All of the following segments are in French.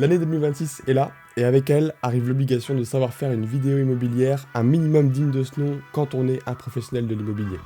L'année 2026 est là, et avec elle arrive l'obligation de savoir faire une vidéo immobilière un minimum digne de ce nom quand on est un professionnel de l'immobilier.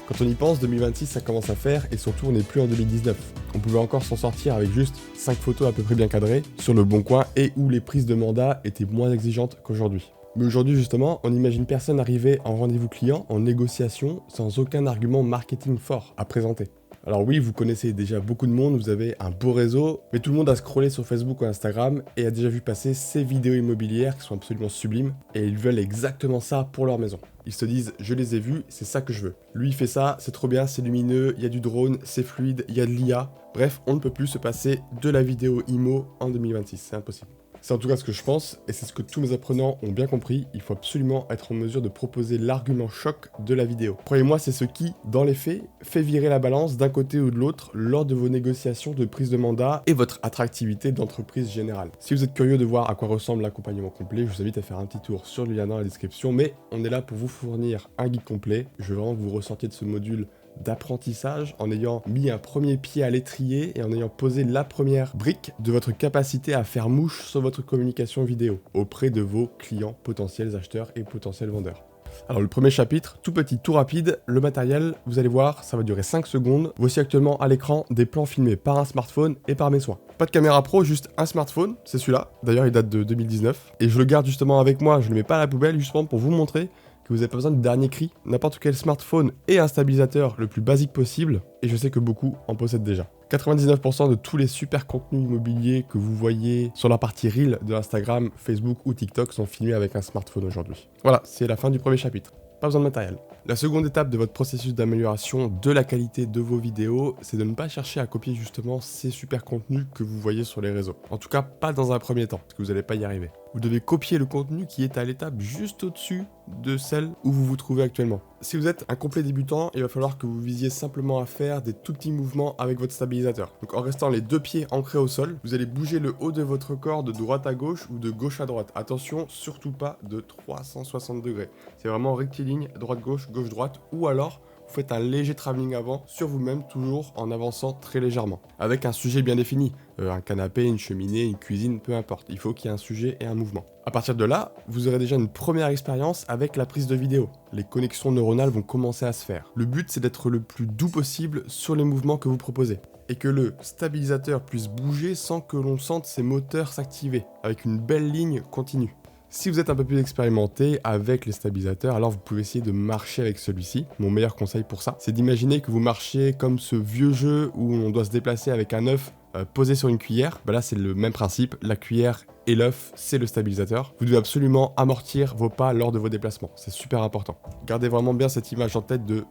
Quand on y pense, 2026 ça commence à faire, et surtout on n'est plus en 2019. On pouvait encore s'en sortir avec juste 5 photos à peu près bien cadrées sur le bon coin et où les prises de mandat étaient moins exigeantes qu'aujourd'hui. Mais aujourd'hui justement, on n'imagine personne arriver en rendez-vous client, en négociation, sans aucun argument marketing fort à présenter. Alors oui, vous connaissez déjà beaucoup de monde, vous avez un beau réseau, mais tout le monde a scrollé sur Facebook ou Instagram et a déjà vu passer ces vidéos immobilières qui sont absolument sublimes, et ils veulent exactement ça pour leur maison. Ils se disent, je les ai vus, c'est ça que je veux. Lui il fait ça, c'est trop bien, c'est lumineux, il y a du drone, c'est fluide, il y a de l'IA. Bref, on ne peut plus se passer de la vidéo IMO en 2026, c'est impossible. C'est en tout cas ce que je pense, et c'est ce que tous mes apprenants ont bien compris, il faut absolument être en mesure de proposer l'argument choc de la vidéo. Croyez-moi, c'est ce qui, dans les faits, fait virer la balance d'un côté ou de l'autre lors de vos négociations de prise de mandat et votre attractivité d'entreprise générale. Si vous êtes curieux de voir à quoi ressemble l'accompagnement complet, je vous invite à faire un petit tour sur le lien dans la description, mais on est là pour vous fournir un guide complet. Je veux vraiment que vous ressortiez de ce module d'apprentissage en ayant mis un premier pied à l'étrier et en ayant posé la première brique de votre capacité à faire mouche sur votre communication vidéo auprès de vos clients, potentiels acheteurs et potentiels vendeurs. Alors le premier chapitre, tout petit, tout rapide, le matériel, vous allez voir, ça va durer 5 secondes. Voici actuellement à l'écran des plans filmés par un smartphone et par mes soins. Pas de caméra pro, juste un smartphone, c'est celui-là. D'ailleurs il date de 2019. Et je le garde justement avec moi, je ne le mets pas à la poubelle justement pour vous montrer que vous n'avez pas besoin de dernier cri. N'importe quel smartphone et un stabilisateur le plus basique possible, et je sais que beaucoup en possèdent déjà. 99% de tous les super contenus immobiliers que vous voyez sur la partie Reel de Instagram, Facebook ou TikTok sont filmés avec un smartphone aujourd'hui. Voilà, c'est la fin du premier chapitre. Pas besoin de matériel. La seconde étape de votre processus d'amélioration de la qualité de vos vidéos, c'est de ne pas chercher à copier justement ces super contenus que vous voyez sur les réseaux. En tout cas, pas dans un premier temps, parce que vous n'allez pas y arriver. Vous devez copier le contenu qui est à l'étape juste au-dessus de celle où vous vous trouvez actuellement. Si vous êtes un complet débutant, il va falloir que vous visiez simplement à faire des tout petits mouvements avec votre stabilisateur. Donc en restant les deux pieds ancrés au sol, vous allez bouger le haut de votre corps de droite à gauche ou de gauche à droite. Attention, surtout pas de 360 degrés. C'est vraiment rectiligne, droite-gauche, gauche-droite, ou alors vous faites un léger travelling avant sur vous-même, toujours en avançant très légèrement. Avec un sujet bien défini, un canapé, une cheminée, une cuisine, peu importe. Il faut qu'il y ait un sujet et un mouvement. À partir de là, vous aurez déjà une première expérience avec la prise de vidéo. Les connexions neuronales vont commencer à se faire. Le but, c'est d'être le plus doux possible sur les mouvements que vous proposez, et que le stabilisateur puisse bouger sans que l'on sente ses moteurs s'activer, avec une belle ligne continue. Si vous êtes un peu plus expérimenté avec les stabilisateurs, alors vous pouvez essayer de marcher avec celui-ci. Mon meilleur conseil pour ça, c'est d'imaginer que vous marchez comme ce vieux jeu où on doit se déplacer avec un œuf posé sur une cuillère. Là c'est le même principe, la cuillère et l'œuf c'est le stabilisateur. Vous devez absolument amortir vos pas lors de vos déplacements, c'est super important. Gardez vraiment bien cette image en tête de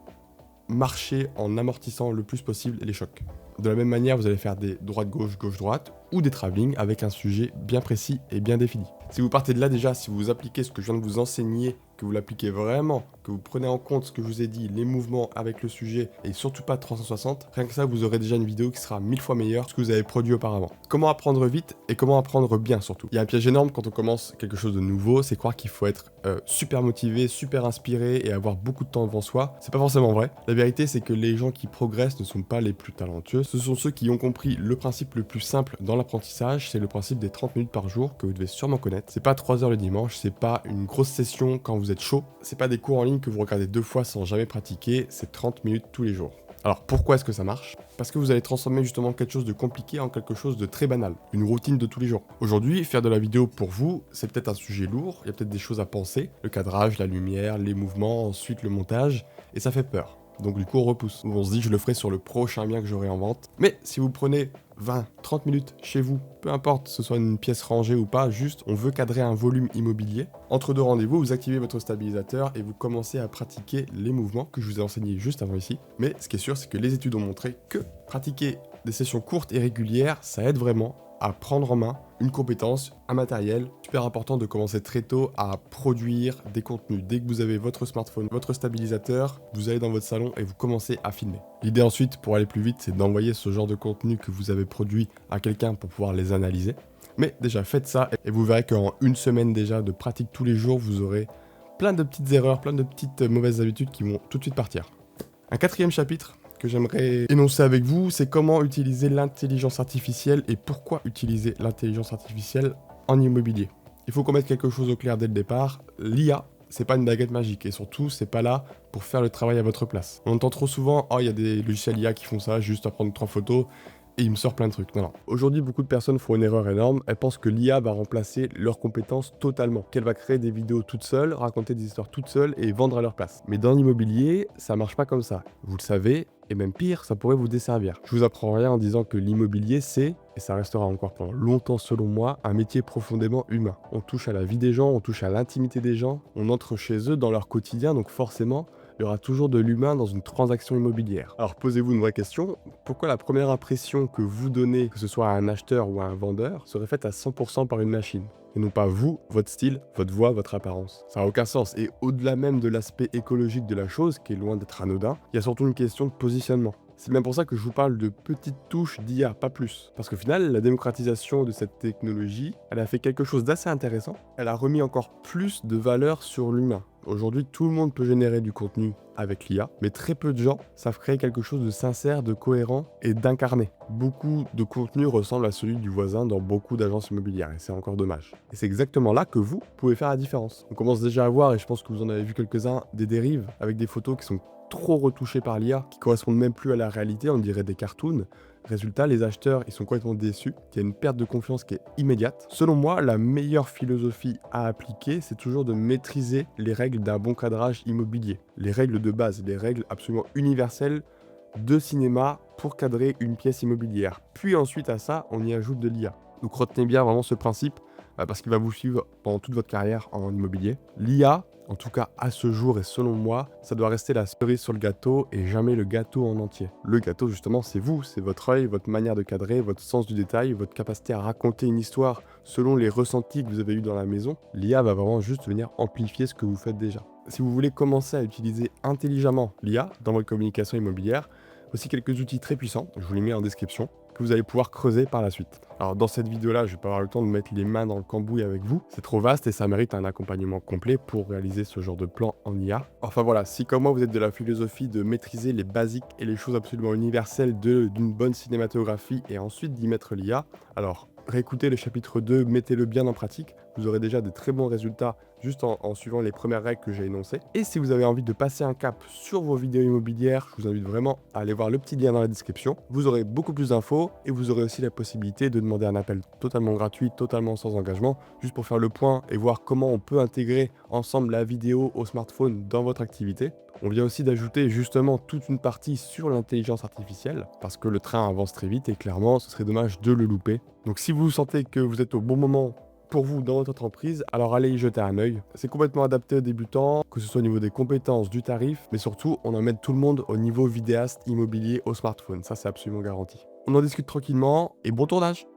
marcher en amortissant le plus possible les chocs. De la même manière, vous allez faire des droite-gauche, gauche-droite ou des travelling avec un sujet bien précis et bien défini. Si vous partez de là déjà, si vous appliquez ce que je viens de vous enseigner, que vous l'appliquez vraiment, que vous prenez en compte ce que je vous ai dit, les mouvements avec le sujet et surtout pas 360, rien que ça, vous aurez déjà une vidéo qui sera 1000 fois meilleure que ce que vous avez produit auparavant. Comment apprendre vite et comment apprendre bien surtout. Il y a un piège énorme quand on commence quelque chose de nouveau, c'est croire qu'il faut être super motivé, super inspiré et avoir beaucoup de temps devant soi. C'est pas forcément vrai. La vérité, c'est que les gens qui progressent ne sont pas les plus talentueux. Ce sont ceux qui ont compris le principe le plus simple dans l'apprentissage, c'est le principe des 30 minutes par jour que vous devez sûrement connaître. C'est pas 3 heures le dimanche, c'est pas une grosse session quand vous êtes chaud, c'est pas des cours en ligne que vous regardez 2 fois sans jamais pratiquer, c'est 30 minutes tous les jours. Alors pourquoi est-ce que ça marche? Parce que vous allez transformer justement quelque chose de compliqué en quelque chose de très banal, une routine de tous les jours. Aujourd'hui, faire de la vidéo pour vous, c'est peut-être un sujet lourd, il y a peut-être des choses à penser, le cadrage, la lumière, les mouvements, ensuite le montage, et ça fait peur. Donc du coup on repousse. On se dit je le ferai sur le prochain bien que j'aurai en vente. Mais si vous prenez 20, 30 minutes chez vous, peu importe ce soit une pièce rangée ou pas, juste on veut cadrer un volume immobilier. Entre deux rendez-vous, vous activez votre stabilisateur et vous commencez à pratiquer les mouvements que je vous ai enseignés juste avant ici. Mais ce qui est sûr, c'est que les études ont montré que pratiquer des sessions courtes et régulières, ça aide vraiment à prendre en main une compétence, un matériel. Super important de commencer très tôt à produire des contenus. Dès que vous avez votre smartphone, votre stabilisateur, vous allez dans votre salon et vous commencez à filmer. L'idée ensuite, pour aller plus vite, c'est d'envoyer ce genre de contenu que vous avez produit à quelqu'un pour pouvoir les analyser. Mais déjà, faites ça et vous verrez qu'en une semaine déjà de pratique tous les jours, vous aurez plein de petites erreurs, plein de petites mauvaises habitudes qui vont tout de suite partir. Un quatrième chapitre, que j'aimerais énoncer avec vous, c'est comment utiliser l'intelligence artificielle et pourquoi utiliser l'intelligence artificielle en immobilier. Il faut qu'on mette quelque chose au clair dès le départ. L'IA, c'est pas une baguette magique et surtout, c'est pas là pour faire le travail à votre place. On entend trop souvent, oh, il y a des logiciels IA qui font ça, juste à prendre 3 photos et il me sort plein de trucs. Non, non. Aujourd'hui, beaucoup de personnes font une erreur énorme. Elles pensent que l'IA va remplacer leurs compétences totalement, qu'elle va créer des vidéos toutes seules, raconter des histoires toutes seules et vendre à leur place. Mais dans l'immobilier, ça marche pas comme ça. Vous le savez, et même pire, ça pourrait vous desservir. Je vous apprends rien en disant que l'immobilier, c'est, et ça restera encore pendant longtemps selon moi, un métier profondément humain. On touche à la vie des gens, on touche à l'intimité des gens, on entre chez eux dans leur quotidien, donc forcément, il y aura toujours de l'humain dans une transaction immobilière. Alors posez-vous une vraie question, pourquoi la première impression que vous donnez, que ce soit à un acheteur ou à un vendeur, serait faite à 100% par une machine ? Et non pas vous, votre style, votre voix, votre apparence. Ça n'a aucun sens. Et au-delà même de l'aspect écologique de la chose, qui est loin d'être anodin, il y a surtout une question de positionnement. C'est même pour ça que je vous parle de petites touches d'IA, pas plus. Parce qu'au final, la démocratisation de cette technologie, elle a fait quelque chose d'assez intéressant. Elle a remis encore plus de valeur sur l'humain. Aujourd'hui, tout le monde peut générer du contenu avec l'IA, mais très peu de gens savent créer quelque chose de sincère, de cohérent et d'incarné. Beaucoup de contenu ressemble à celui du voisin dans beaucoup d'agences immobilières, et c'est encore dommage. Et c'est exactement là que vous pouvez faire la différence. On commence déjà à voir, et je pense que vous en avez vu quelques-uns, des dérives avec des photos qui sont trop retouchées par l'IA, qui correspondent même plus à la réalité, on dirait des cartoons. Résultat, les acheteurs, ils sont complètement déçus, il y a une perte de confiance qui est immédiate. Selon moi, la meilleure philosophie à appliquer, c'est toujours de maîtriser les règles d'un bon cadrage immobilier. Les règles de base, les règles absolument universelles de cinéma pour cadrer une pièce immobilière. Puis ensuite à ça, on y ajoute de l'IA. Donc retenez bien vraiment ce principe, parce qu'il va vous suivre pendant toute votre carrière en immobilier. L'IA, en tout cas à ce jour et selon moi, ça doit rester la cerise sur le gâteau et jamais le gâteau en entier. Le gâteau justement, c'est vous, c'est votre œil, votre manière de cadrer, votre sens du détail, votre capacité à raconter une histoire selon les ressentis que vous avez eus dans la maison. L'IA va vraiment juste venir amplifier ce que vous faites déjà. Si vous voulez commencer à utiliser intelligemment l'IA dans votre communication immobilière, voici quelques outils très puissants, je vous les mets en description, que vous allez pouvoir creuser par la suite. Alors dans cette vidéo-là, je vais pas avoir le temps de mettre les mains dans le cambouis avec vous, c'est trop vaste et ça mérite un accompagnement complet pour réaliser ce genre de plan en IA. Enfin voilà, si comme moi vous êtes de la philosophie de maîtriser les basiques et les choses absolument universelles d'une bonne cinématographie et ensuite d'y mettre l'IA, alors réécoutez le chapitre 2, mettez-le bien en pratique, vous aurez déjà de très bons résultats juste en suivant les premières règles que j'ai énoncées. Et si vous avez envie de passer un cap sur vos vidéos immobilières, je vous invite vraiment à aller voir le petit lien dans la description. Vous aurez beaucoup plus d'infos et vous aurez aussi la possibilité de demander un appel totalement gratuit, totalement sans engagement, juste pour faire le point et voir comment on peut intégrer ensemble la vidéo au smartphone dans votre activité. On vient aussi d'ajouter justement toute une partie sur l'intelligence artificielle, parce que le train avance très vite et clairement, ce serait dommage de le louper. Donc si vous sentez que vous êtes au bon moment pour vous dans votre entreprise, alors allez y jeter un œil. C'est complètement adapté aux débutants, que ce soit au niveau des compétences, du tarif, mais surtout, on emmène tout le monde au niveau vidéaste immobilier au smartphone. Ça, c'est absolument garanti. On en discute tranquillement et bon tournage!